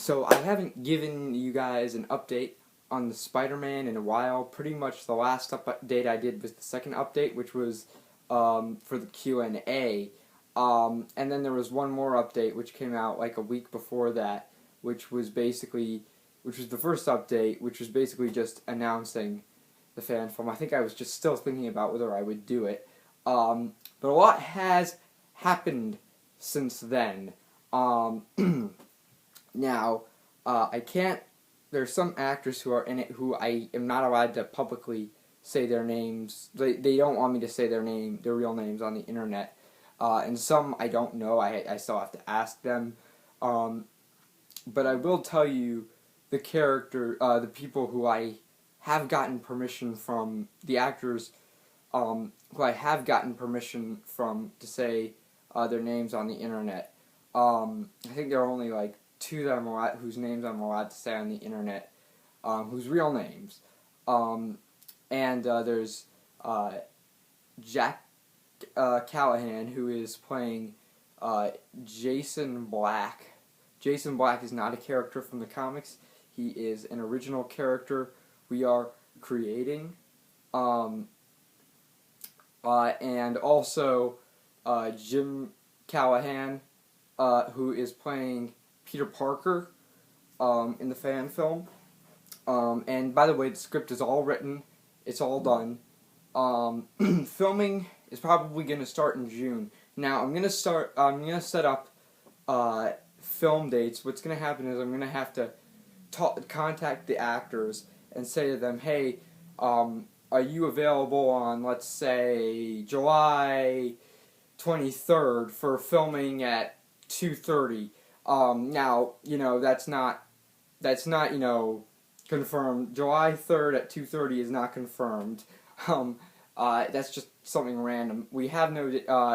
So I haven't given you guys an update on the Spider-Man in a while. Pretty much the last update I did was the second update, which was for the Q&A. And then there was one more update which came out like a week before that, which was the first update, which was basically just announcing the fan film. I think I was just still thinking about whether I would do it. But a lot has happened since then. Now, I can't. There's some actors who are in it who I am not allowed to publicly say their names. They don't want me to say their real names on the internet. And some I don't know. I still have to ask them. But I will tell you the people who I have gotten permission from, the actors who I have gotten permission from to say their names on the internet. I think there are only like two that whose names I'm allowed to say on the internet, whose real names. And there's Jack Callahan, who is playing Jason Black. Jason Black is not a character from the comics. He is an original character we are creating. And also Jim Callahan, who is playing Peter Parker in the fan film. And by the way, the script is all written. It's all done. Filming is probably going to start in June. Now, I'm going to set up film dates. What's going to happen is I'm going to have to contact the actors and say to them, hey, are you available on, let's say, July 23rd for filming at 2:30? Now, that's not, confirmed. July 3rd at 2:30 is not confirmed. That's just something random. We have no,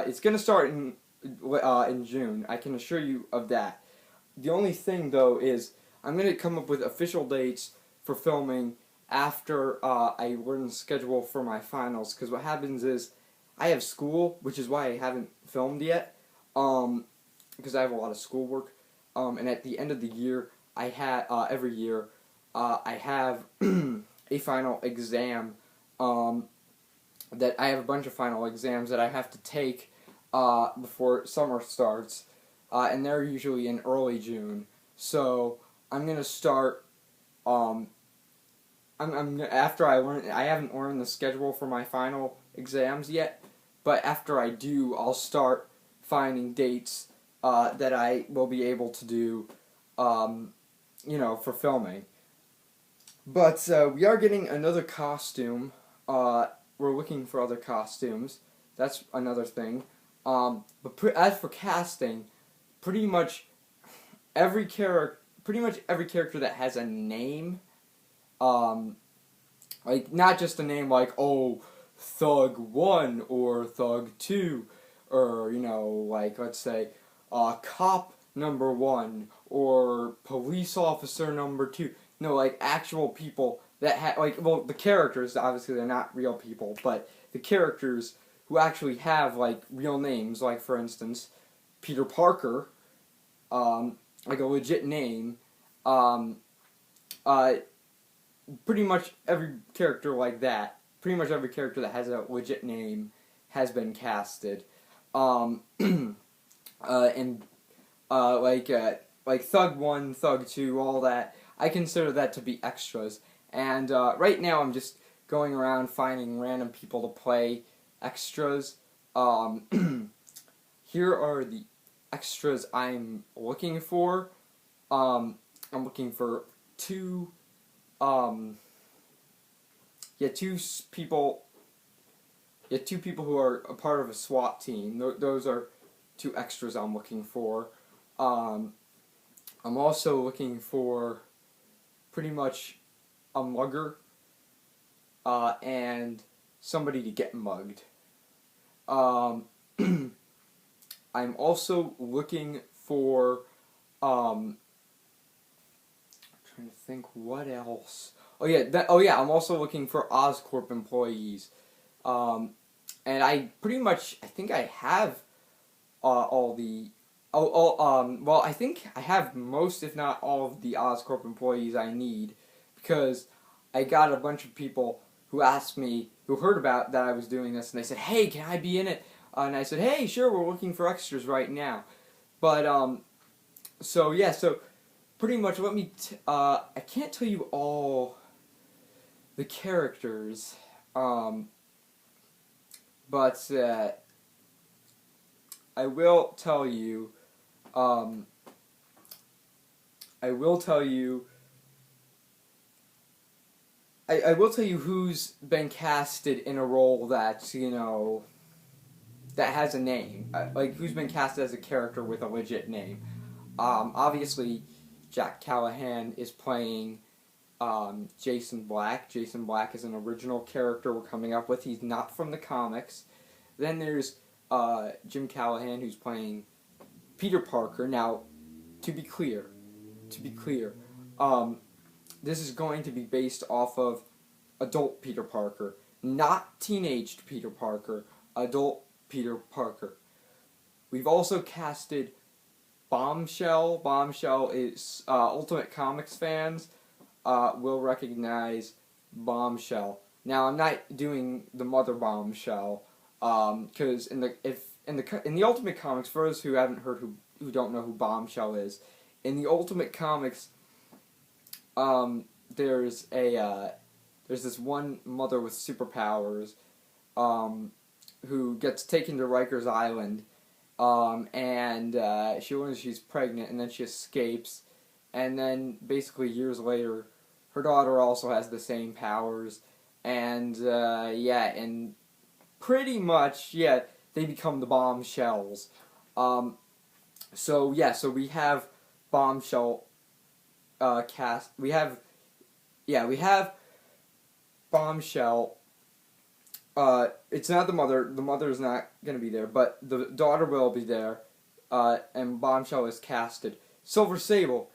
it's gonna start in June. I can assure you of that. The only thing, though, is I'm gonna come up with official dates for filming after I learn the schedule for my finals, because what happens is I have school, which is why I haven't filmed yet, because I have a lot of schoolwork. And at the end of the year, every year, I have a final exam, that I have a bunch of final exams that I have to take, before summer starts, and they're usually in early June. So, I'm gonna start, after I haven't learned the schedule for my final exams yet, but after I do, I'll start finding dates that I will be able to do, for filming. But we are getting another costume. We're looking for other costumes. That's another thing. But as for casting, pretty much every character that has a name, like not just a name like Thug 1 or Thug 2, or like let's say Cop number 1 or Police Officer number 2. No, like actual people that the characters, obviously they're not real people, but the characters who actually have like real names, like for instance Peter Parker, like a legit name. Pretty much every character like that, pretty much every character that has a legit name has been casted. And like Thug 1, Thug 2, all that, I consider that to be extras. And right now I'm just going around finding random people to play extras. Here are the extras I'm looking for. I'm looking for two people who are a part of a SWAT team. Those are two extras I'm looking for. I'm also looking for pretty much a mugger, and somebody to get mugged. I'm also looking for, I'm trying to think what else. I'm also looking for Oscorp employees. And I think I have all the Well, I think I have most, if not all, of the Oscorp employees I need, because I got a bunch of people who asked me, who heard about that I was doing this, and they said, "Hey, can I be in it?" And I said, "Hey, sure, we're looking for extras right now." But so yeah, so pretty much, I can't tell you all the characters, but I will tell you. Um, I will tell you. I will tell you who's been casted in a role that that has a name, like who's been casted as a character with a legit name. Obviously, Jack Callahan is playing Jason Black. Jason Black is an original character we're coming up with. He's not from the comics. Then there's Jim Callahan, who's playing Peter Parker. Now, to be clear, this is going to be based off of adult Peter Parker, not teenaged Peter Parker, adult Peter Parker. We've also casted Bombshell. Bombshell is Ultimate Comics fans will recognize Bombshell. Now, I'm not doing the Mother Bombshell because in the Ultimate Comics, for those who haven't heard who don't know who Bombshell is, in the Ultimate Comics, there's this one mother with superpowers who gets taken to Rikers Island, and she learns she's pregnant, and then she escapes, and then basically years later, her daughter also has the same powers, and and pretty much they become the Bombshells. So we have Bombshell cast. We have Bombshell. It's not the mother. The mother is not going to be there, but the daughter will be there, and Bombshell is casted. Silver Sable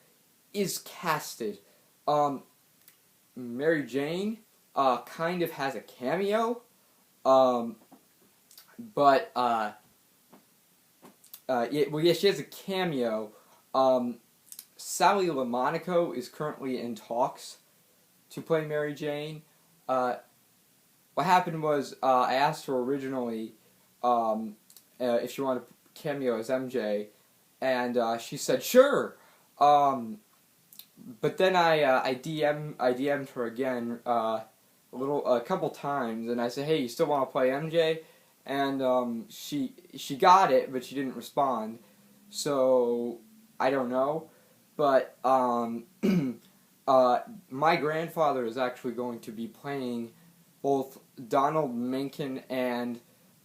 is casted. Mary Jane kind of has a cameo, but she has a cameo. Sally LaMonaco is currently in talks to play Mary Jane. What happened was I asked her originally if she wanted to cameo as MJ, and she said sure. But then I DM'd her again a couple times, and I said, "Hey, you still want to play MJ?" And she got it, but she didn't respond. So I don't know, but my grandfather is actually going to be playing both Donald Menken and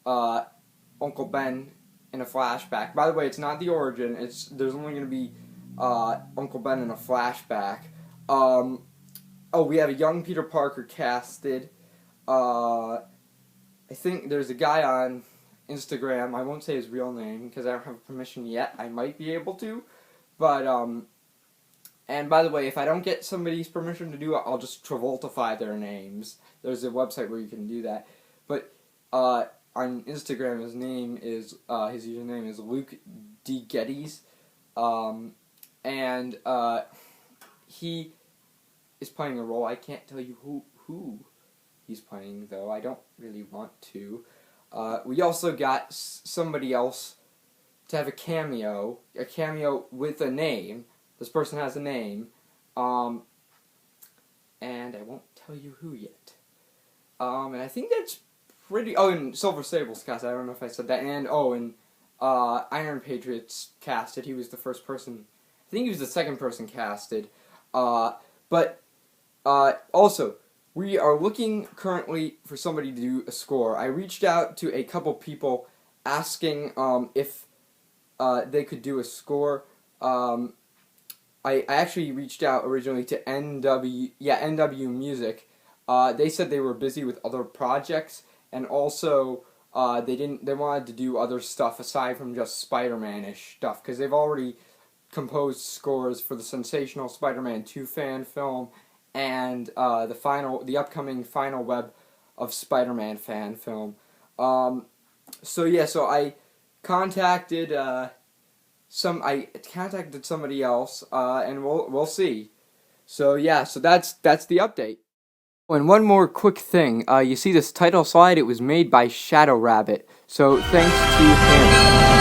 Uncle Ben in a flashback. By the way, it's not the origin. There's only going to be Uncle Ben in a flashback. We have a young Peter Parker casted. I think there's a guy on Instagram. I won't say his real name because I don't have permission yet. I might be able to, but and by the way, if I don't get somebody's permission to do it, I'll just Travoltify their names. There's a website where you can do that. But on Instagram, his username is Luke D. Geddes. And he is playing a role. I can't tell you who he's playing, though. I don't really want to. We also got somebody else to have a cameo with a name. This person has a name, and I won't tell you who yet. And I think that's pretty... Oh, and Silver Sable's cast. I don't know if I said that. And Iron Patriot's casted. He was the first person... I think he was the second person casted. But also, we are looking currently for somebody to do a score. I reached out to a couple people asking if they could do a score. I actually reached out originally to NW Music. They said they were busy with other projects, and also they wanted to do other stuff aside from just Spider-Man-ish stuff, because they've already composed scores for the sensational Spider-Man 2 fan film and the upcoming final web of Spider-Man fan film. So I contacted I contacted somebody else, and we'll see. So yeah, so that's the update. Oh, and one more quick thing. You see this title slide? It was made by Shadow Rabbit. So thanks to him.